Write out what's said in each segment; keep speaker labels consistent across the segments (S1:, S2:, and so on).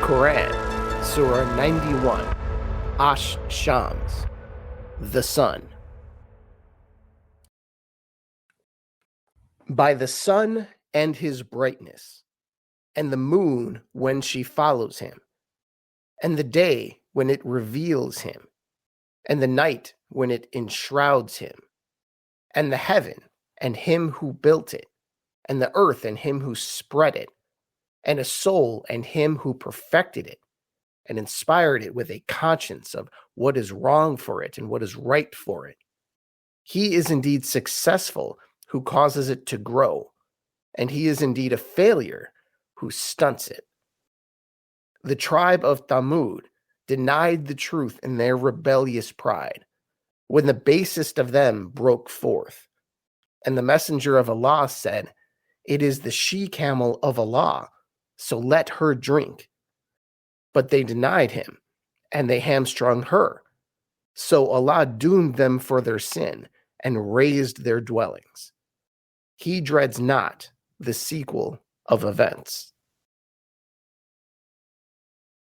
S1: Quran, Surah 91, Shams, the sun. By the sun and his brightness, and the moon when she follows him, and the day when it reveals him, and the night when it enshrouds him, and the heaven and him who built it, and the earth and him who spread it, and a soul and him who perfected it, and inspired it with a conscience of what is wrong for it and what is right for it. He is indeed successful who causes it to grow, and he is indeed a failure who stunts it. The tribe of Thamud denied the truth in their rebellious pride, when the basest of them broke forth. And the messenger of Allah said, "It is the she-camel of Allah, so let her drink." But they denied him, and they hamstrung her. So Allah doomed them for their sin and razed their dwellings. He dreads not the sequel of events.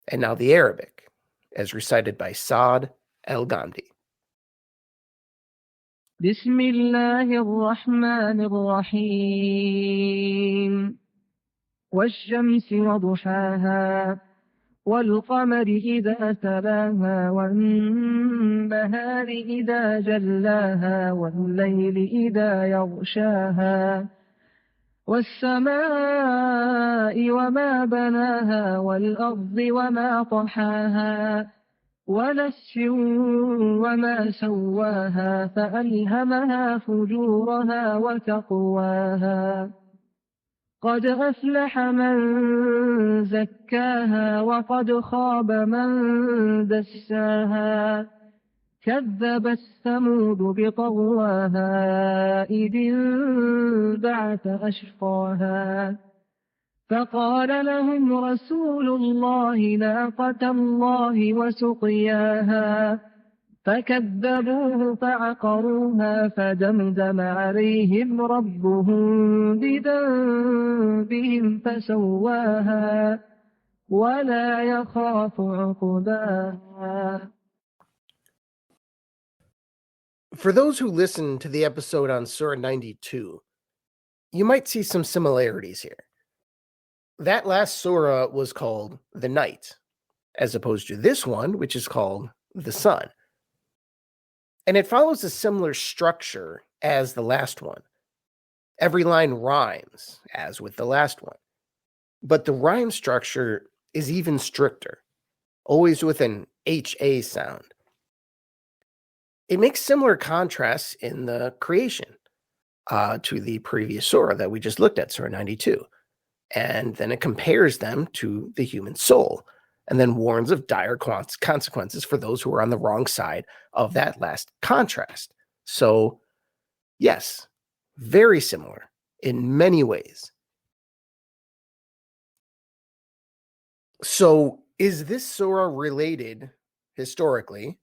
S1: And now the Arabic, as recited by Saad El-Ghamdi.
S2: بسم الله الرحمن الرحيم والشمس وضحاها والقمر إذا تلاها والنهار إذا جلاها والليل إذا يغشاها والسماء وما بناها والأرض وما طحاها ونفس وما سواها فألهمها فجورها وتقواها قد أفلح من زكاها وقد خاب من دساها كذبت ثمود بطغواها إذ انبعث أشقاها فقال لهم رسول الله ناقة الله وسقياها فكذبوه فعقروها فدمدم عليهم ربهم بذنبهم فسواها ولا يخاف عقباها.
S1: For those who listened to the episode on Surah 92, you might see some similarities here. That last surah was called the night, as opposed to this one, which is called the sun. And it follows a similar structure as the last one. Every line rhymes, as with the last one. But the rhyme structure is even stricter, always with an HA sound. It makes similar contrasts in the creation to the previous surah that we just looked at, Surah 92. And then it compares them to the human soul, and then warns of dire consequences for those who are on the wrong side of that last contrast. So, yes, very similar in many ways. So, is this surah related historically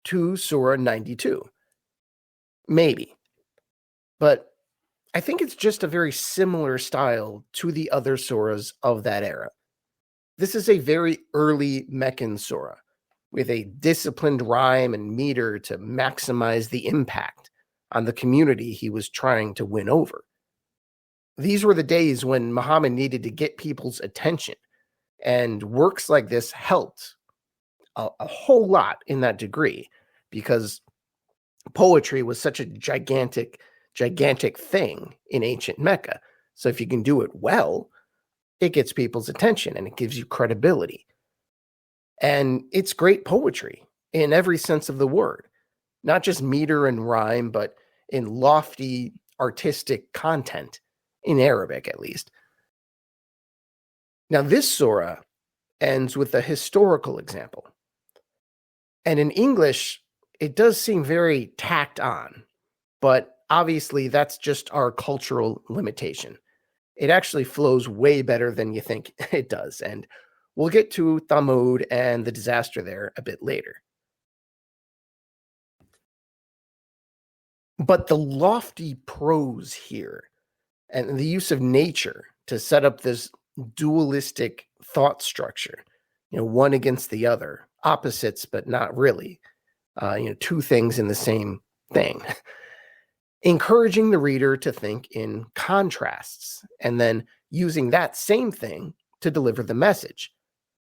S1: to Surah 92? Maybe. But I think it's just a very similar style to the other surahs of that era. This is a very early Meccan surah with a disciplined rhyme and meter to maximize the impact on the community he was trying to win over. These were the days when Muhammad needed to get people's attention, and works like this helped a whole lot in that degree, because poetry was such a gigantic thing in ancient Mecca. So if you can do it well, it gets people's attention and it gives you credibility. And it's great poetry in every sense of the word, not just meter and rhyme, but in lofty artistic content, in Arabic at least. Now this surah ends with a historical example. And in English, it does seem very tacked on, but obviously, that's just our cultural limitation. It actually flows way better than you think it does, and we'll get to Thamud and the disaster there a bit later. But the lofty prose here, and the use of nature to set up this dualistic thought structure, one against the other, opposites, but not really, two things in the same thing, encouraging the reader to think in contrasts and then using that same thing to deliver the message.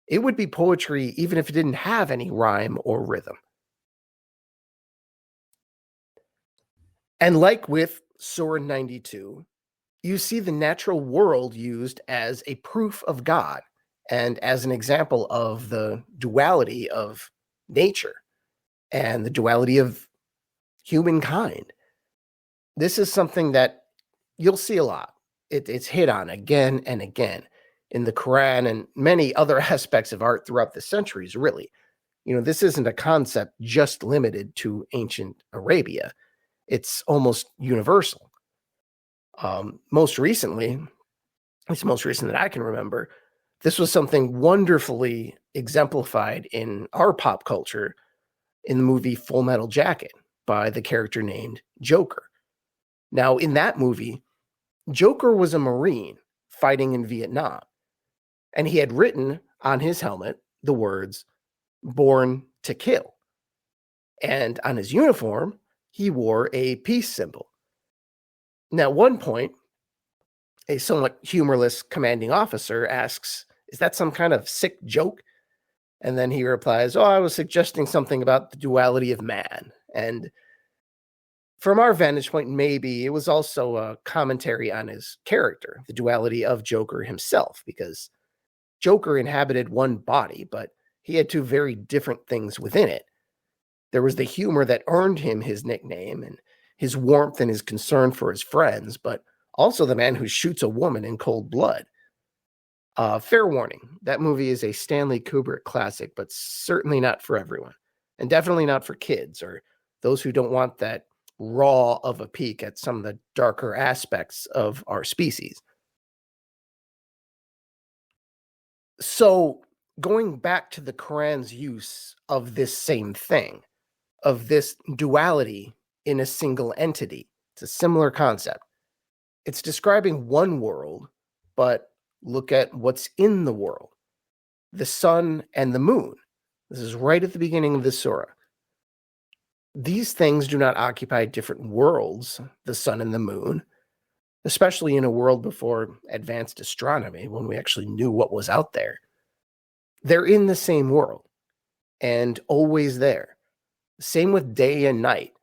S1: It would be poetry even if it didn't have any rhyme or rhythm. And like with Surah 92, you see the natural world used as a proof of God and as an example of the duality of nature and the duality of humankind. This is something that you'll see a lot. It's hit on again and again in the Quran and many other aspects of art throughout the centuries, really. This isn't a concept just limited to ancient Arabia. It's almost universal. Most recently, it's most recent that I can remember, this was something wonderfully exemplified in our pop culture in the movie Full Metal Jacket by the character named Joker. Now, in that movie, Joker was a Marine fighting in Vietnam, and he had written on his helmet the words, "Born to Kill." And on his uniform, he wore a peace symbol. Now, at one point, a somewhat humorless commanding officer asks, "Is that some kind of sick joke?" And then he replies, "Oh, I was suggesting something about the duality of man." And from our vantage point, maybe it was also a commentary on his character, the duality of Joker himself, because Joker inhabited one body, but he had two very different things within it. There was the humor that earned him his nickname and his warmth and his concern for his friends, but also the man who shoots a woman in cold blood. Fair warning, that movie is a Stanley Kubrick classic, but certainly not for everyone, and definitely not for kids or those who don't want that raw of a peek at some of the darker aspects of our species. So, going back to the Quran's use of this same thing, of this duality in a single entity, it's a similar concept. It's describing one world, but look at what's in the world. The sun and the moon. This is right at the beginning of the surah. These things do not occupy different worlds, the sun and the moon, especially in a world before advanced astronomy, when we actually knew what was out there. They're in the same world and always there. Same with day and night.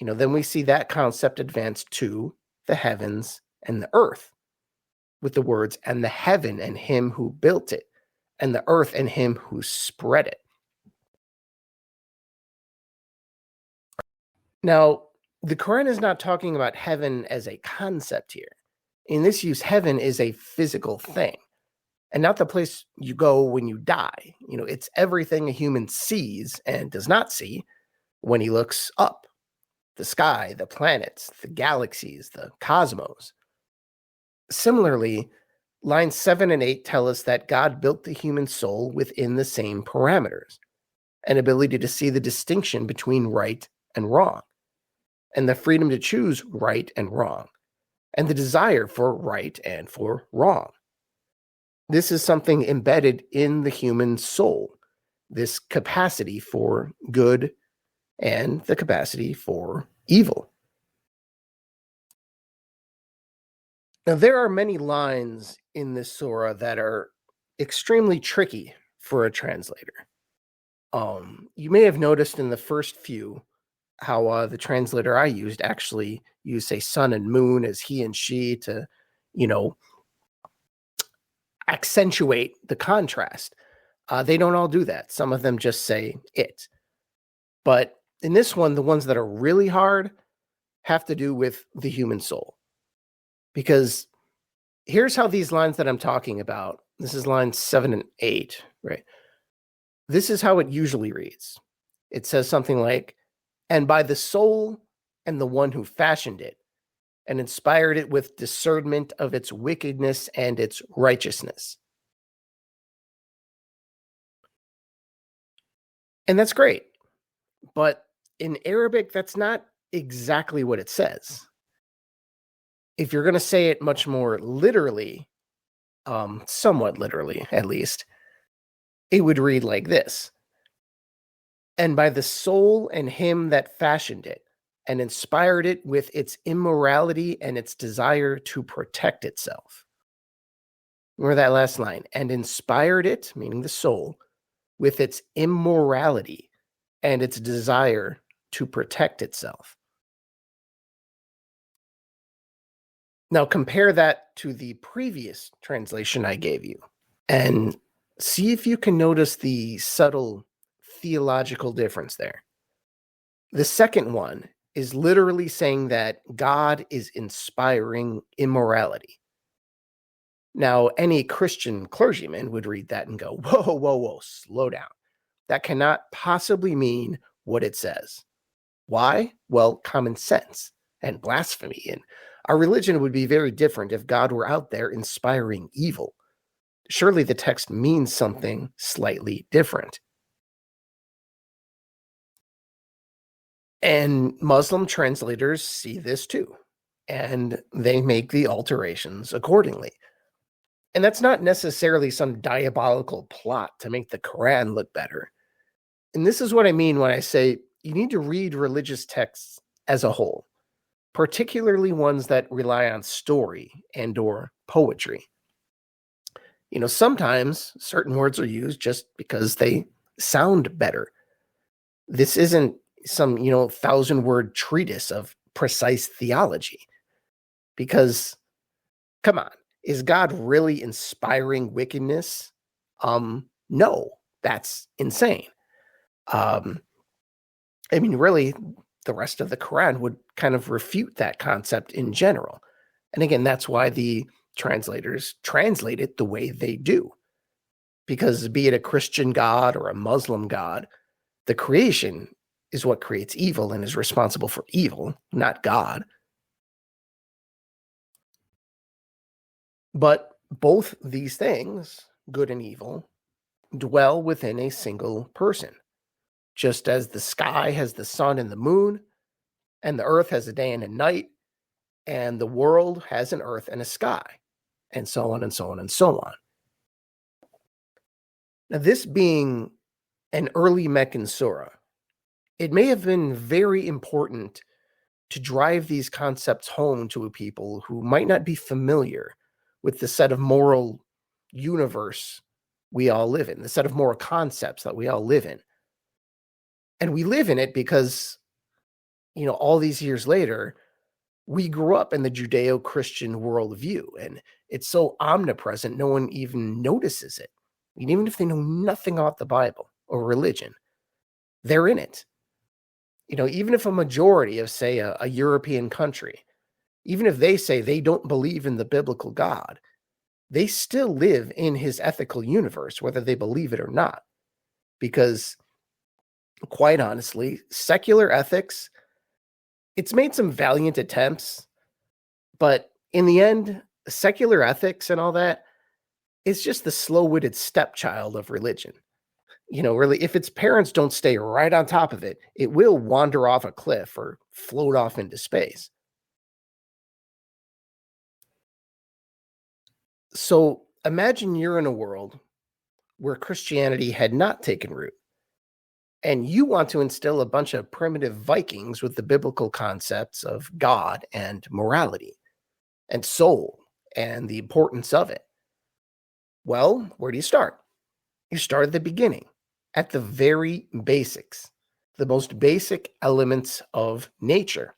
S1: Then we see that concept advance to the heavens and the earth with the words, "and the heaven and him who built it, and the earth and him who spread it." Now, the Quran is not talking about heaven as a concept here. In this use, heaven is a physical thing and not the place you go when you die. It's everything a human sees and does not see when he looks up. The sky, the planets, the galaxies, the cosmos. Similarly, lines 7 and 8 tell us that God built the human soul within the same parameters, an ability to see the distinction between right and wrong, and the freedom to choose right and wrong, and the desire for right and for wrong. This is something embedded in the human soul, this capacity for good and the capacity for evil. Now, there are many lines in this surah that are extremely tricky for a translator. You may have noticed in the first few how the translator I used actually used, say, sun and moon as he and she to, accentuate the contrast. They don't all do that. Some of them just say it. But in this one, the ones that are really hard have to do with the human soul. Because here's how these lines that I'm talking about, this is lines 7 and 8, right? This is how it usually reads. It says something like, "And by the soul and the one who fashioned it, and inspired it with discernment of its wickedness and its righteousness." And that's great. But in Arabic, that's not exactly what it says. If you're going to say it much more literally, somewhat literally at least, it would read like this: and by the soul and him that fashioned it, and inspired it with its immorality and its desire to protect itself. Remember that last line, and inspired it, meaning the soul, with its immorality and its desire to protect itself. Now compare that to the previous translation I gave you and see if you can notice the subtle theological difference there. The second one is literally saying that God is inspiring immorality. Now, any Christian clergyman would read that and go, whoa, whoa, whoa, slow down. That cannot possibly mean what it says. Why? Well, common sense and blasphemy. And our religion would be very different if God were out there inspiring evil. Surely the text means something slightly different. And Muslim translators see this too, and they make the alterations accordingly. And that's not necessarily some diabolical plot to make the Quran look better. And this is what I mean when I say you need to read religious texts as a whole, particularly ones that rely on story and or poetry. You know, sometimes certain words are used just because they sound better. This isn't some, 1,000-word treatise of precise theology. Because, come on, is God really inspiring wickedness? No, that's insane. Really, the rest of the Quran would kind of refute that concept in general. And again, that's why the translators translate it the way they do. Because be it a Christian God or a Muslim God, the creation is what creates evil and is responsible for evil, not God. But both these things, good and evil, dwell within a single person. Just as the sky has the sun and the moon, and the earth has a day and a night, and the world has an earth and a sky, and so on and so on and so on. Now, this being an early Meccan surah, it may have been very important to drive these concepts home to people who might not be familiar with the set of moral universe we all live in, the set of moral concepts that we all live in. And we live in it because, all these years later, we grew up in the Judeo-Christian worldview, and it's so omnipresent, no one even notices it. Even if they know nothing about the Bible or religion, they're in it. Even if a majority of, say, a European country, even if they say they don't believe in the biblical God, they still live in his ethical universe, whether they believe it or not. Because, quite honestly, secular ethics, it's made some valiant attempts, but in the end, secular ethics and all that is just the slow-witted stepchild of religion. Really, if its parents don't stay right on top of it, it will wander off a cliff or float off into space. So imagine you're in a world where Christianity had not taken root, and you want to instill a bunch of primitive Vikings with the biblical concepts of God and morality and soul and the importance of it. Well, where do you start? You start at the beginning, at the very basics, the most basic elements of nature.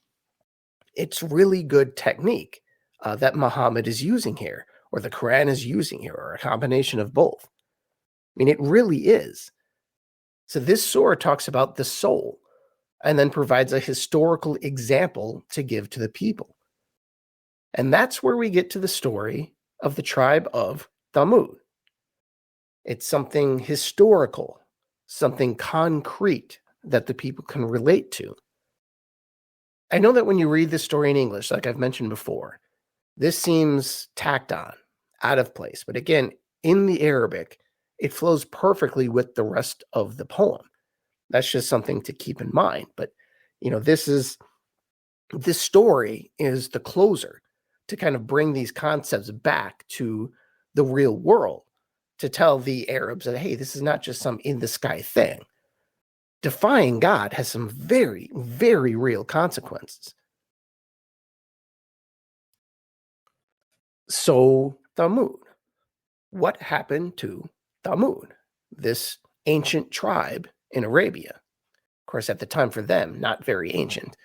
S1: It's really good technique that Muhammad is using here, or the Quran is using here, or a combination of both. It really is. So this surah talks about the soul and then provides a historical example to give to the people. And that's where we get to the story of the tribe of Thamud. It's something historical, something concrete that the people can relate to. I know that when you read this story in English, like I've mentioned before, this seems tacked on, out of place. But again, in the Arabic, it flows perfectly with the rest of the poem. That's just something to keep in mind. But, this story is the closer to kind of bring these concepts back to the real world. to tell the Arabs that, hey, this is not just some in-the-sky thing. Defying God has some very, very real consequences. So, Thamud. What happened to Thamud, this ancient tribe in Arabia? Of course, at the time for them, not very ancient.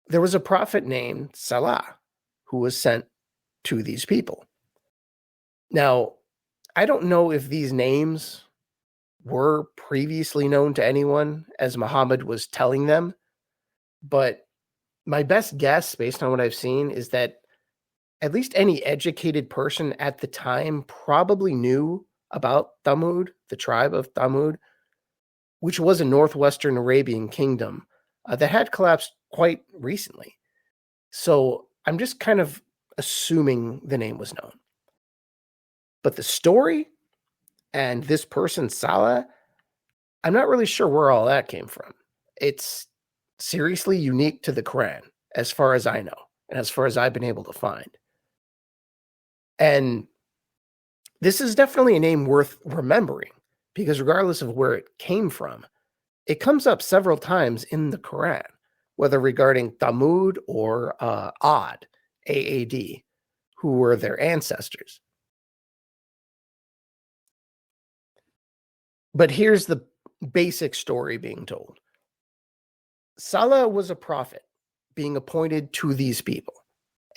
S1: There was a prophet named Salah who was sent to these people. Now, I don't know if these names were previously known to anyone as Muhammad was telling them, but my best guess, based on what I've seen, is that at least any educated person at the time probably knew about Thamud, the tribe of Thamud, which was a northwestern Arabian kingdom that had collapsed quite recently. So I'm just kind of assuming the name was known. But the story and this person, Salah, I'm not really sure where all that came from. It's seriously unique to the Quran, as far as I know, and as far as I've been able to find. And this is definitely a name worth remembering, because regardless of where it came from, it comes up several times in the Quran, whether regarding Thamud or Ad, AAD, who were their ancestors. But here's the basic story being told. Salah was a prophet being appointed to these people,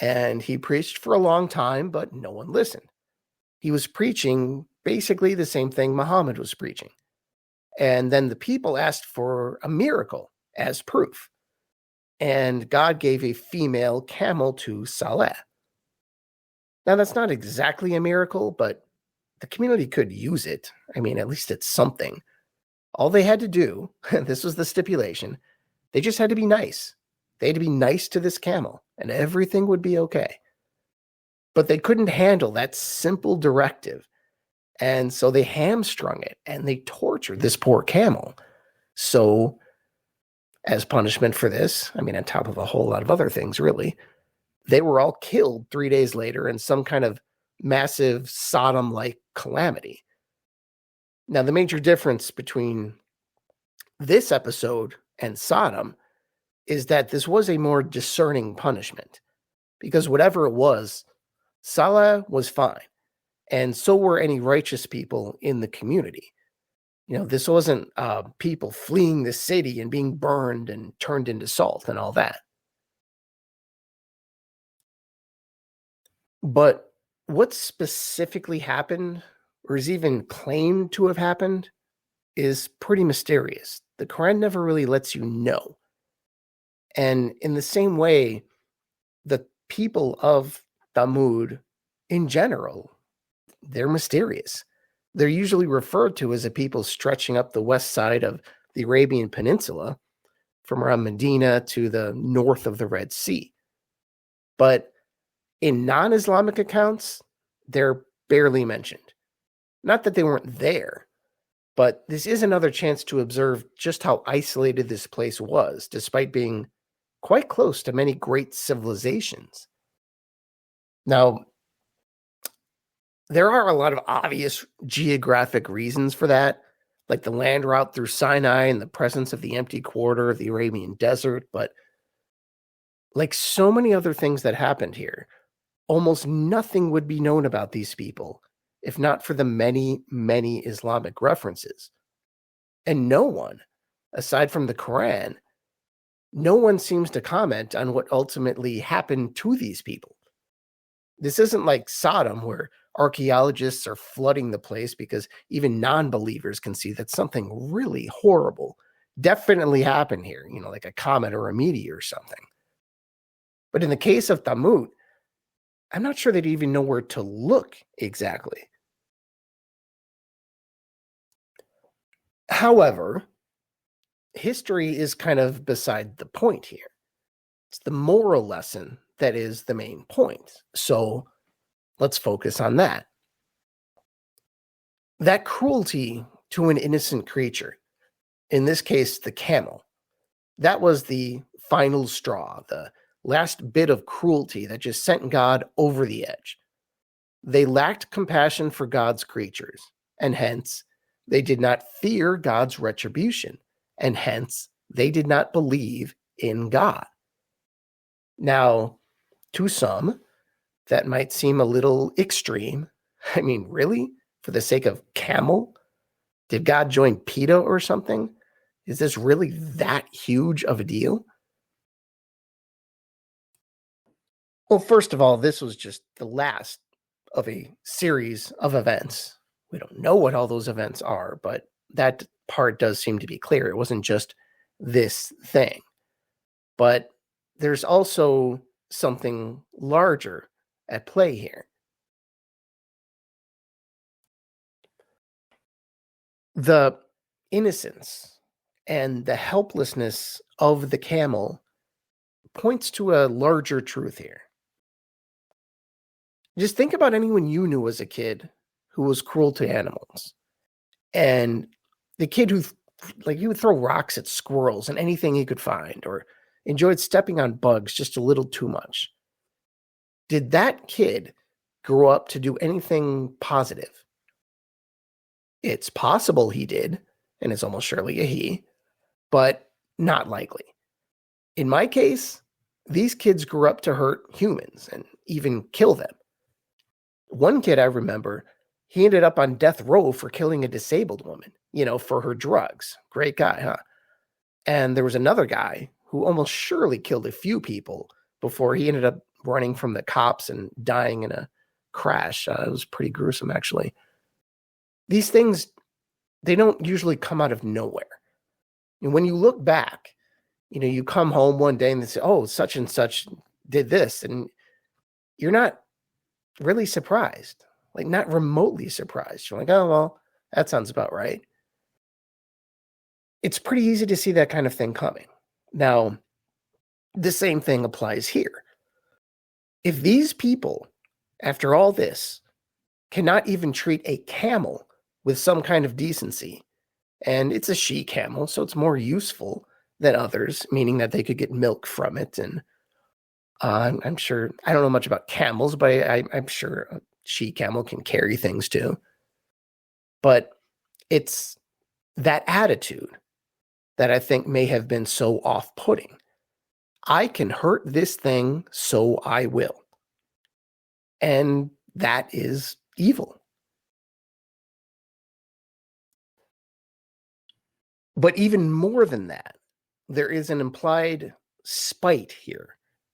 S1: and he preached for a long time, but no one listened. He was preaching basically the same thing Muhammad was preaching. And then the people asked for a miracle as proof. And God gave a female camel to Saleh. Now, that's not exactly a miracle, but the community could use it. I mean, at least it's something. All they had to do, this was the stipulation, they just had to be nice. They had to be nice to this camel, and everything would be okay. But they couldn't handle that simple directive. And so they hamstrung it, and they tortured this poor camel. So, as punishment for this, I mean, on top of a whole lot of other things, really, they were all killed 3 days later in some kind of massive Sodom-like calamity. Now, the major difference between this episode and Sodom is that this was a more discerning punishment, because whatever it was, Salah was fine, and so were any righteous people in the community. You know, this wasn't people fleeing the city and being burned and turned into salt and all that. But what specifically happened, or is even claimed to have happened, is pretty mysterious. The Quran never really lets you know. And in the same way, the people of Thamud in general, they're mysterious. They're usually referred to as a people stretching up the west side of the Arabian Peninsula, from around Medina to the north of the Red Sea. But in non-Islamic accounts, they're barely mentioned. Not that they weren't there, but this is another chance to observe just how isolated this place was, despite being quite close to many great civilizations. Now, there are a lot of obvious geographic reasons for that, like the land route through Sinai and the presence of the empty quarter of the Arabian desert, but like so many other things that happened here, almost nothing would be known about these people if not for the many, many Islamic references. And no one, aside from the Quran, no one seems to comment on what ultimately happened to these people. This isn't like Sodom, where archaeologists are flooding the place because even non-believers can see that something really horrible definitely happened here, you know, like a comet or a meteor or something. But in the case of Thamud, I'm not sure they'd even know where to look exactly. However, history is kind of beside the point here. It's the moral lesson that is the main point. So let's focus on that. That cruelty to an innocent creature, in this case, the camel, that was the final straw, the last bit of cruelty that just sent God over the edge. They lacked compassion for God's creatures, and hence they did not fear God's retribution, and hence they did not believe in God. Now, to some, that might seem a little extreme. I mean, really? For the sake of camel? Did God join PETA or something? Is this really that huge of a deal? Well, first of all, this was just the last of a series of events. We don't know what all those events are, but that part does seem to be clear. It wasn't just this thing. But there's also something larger at play here. The innocence and the helplessness of the camel points to a larger truth here. Just think about anyone you knew as a kid who was cruel to animals. And the kid who, he would throw rocks at squirrels and anything he could find, or enjoyed stepping on bugs just a little too much. Did that kid grow up to do anything positive? It's possible he did, and it's almost surely a he, but not likely. In my case, these kids grew up to hurt humans and even kill them. One kid I remember, he ended up on death row for killing a disabled woman, for her drugs. Great guy, huh? And there was another guy who almost surely killed a few people before he ended up running from the cops and dying in a crash. It was pretty gruesome, actually. These things, they don't usually come out of nowhere. And when you look back, you come home one day and they say, oh, such and such did this. And you're not really surprised, not remotely surprised. You're like, oh, well, that sounds about right. It's pretty easy to see that kind of thing coming. Now, the same thing applies here. If these people, after all this, cannot even treat a camel with some kind of decency, and it's a she-camel, so it's more useful than others, meaning that they could get milk from it. And I'm sure, I don't know much about camels, but I'm sure a she-camel can carry things too. But it's that attitude that I think may have been so off-putting. I can hurt this thing, so I will. And that is evil. But even more than that, there is an implied spite here,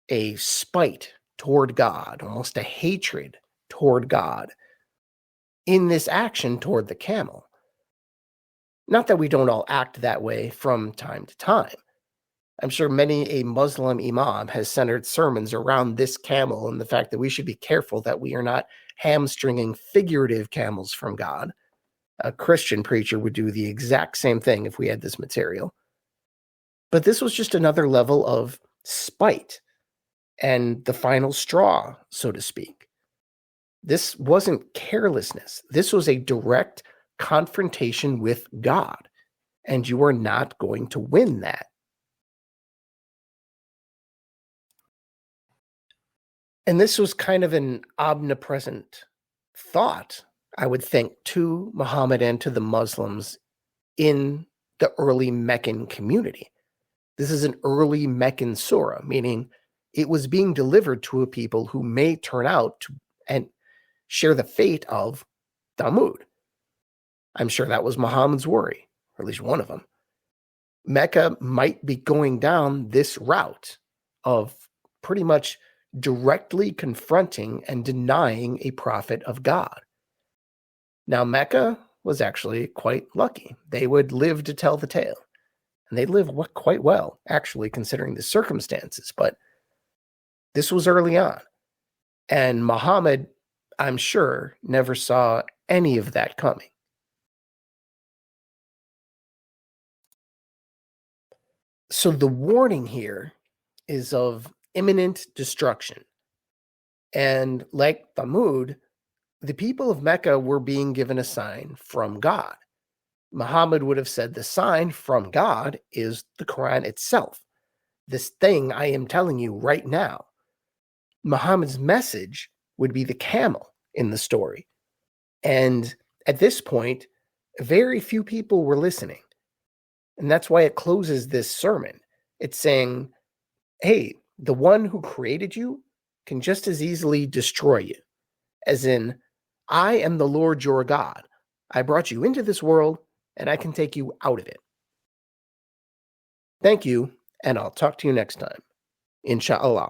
S1: a spite toward God, almost a hatred toward God in this action toward the camel. Not that we don't all act that way from time to time. I'm sure many a Muslim imam has centered sermons around this camel and the fact that we should be careful that we are not hamstringing figurative camels from God. A Christian preacher would do the exact same thing if we had this material. But this was just another level of spite and the final straw, so to speak. This wasn't carelessness. This was a direct confrontation with God, and you are not going to win that. And this was kind of an omnipresent thought, I would think, to Muhammad and to the Muslims in the early Meccan community. This is an early Meccan surah, meaning it was being delivered to a people who may turn out to and share the fate of Thamud. I'm sure that was Muhammad's worry, or at least one of them. Mecca might be going down this route of pretty much directly confronting and denying a prophet of God. Now, Mecca was actually quite lucky. They would live to tell the tale. And they lived quite well, actually, considering the circumstances. But this was early on. And Muhammad, I'm sure, never saw any of that coming. So the warning here is of imminent destruction. And like Thamud, the people of Mecca were being given a sign from God. Muhammad would have said the sign from God is the Quran itself. This thing I am telling you right now. Muhammad's message would be the camel, in the story. And at this point, very few people were listening. And that's why it closes this sermon. It's saying, hey, the one who created you can just as easily destroy you. As in, I am the Lord your God. I brought you into this world, and I can take you out of it. Thank you, and I'll talk to you next time. Inshallah.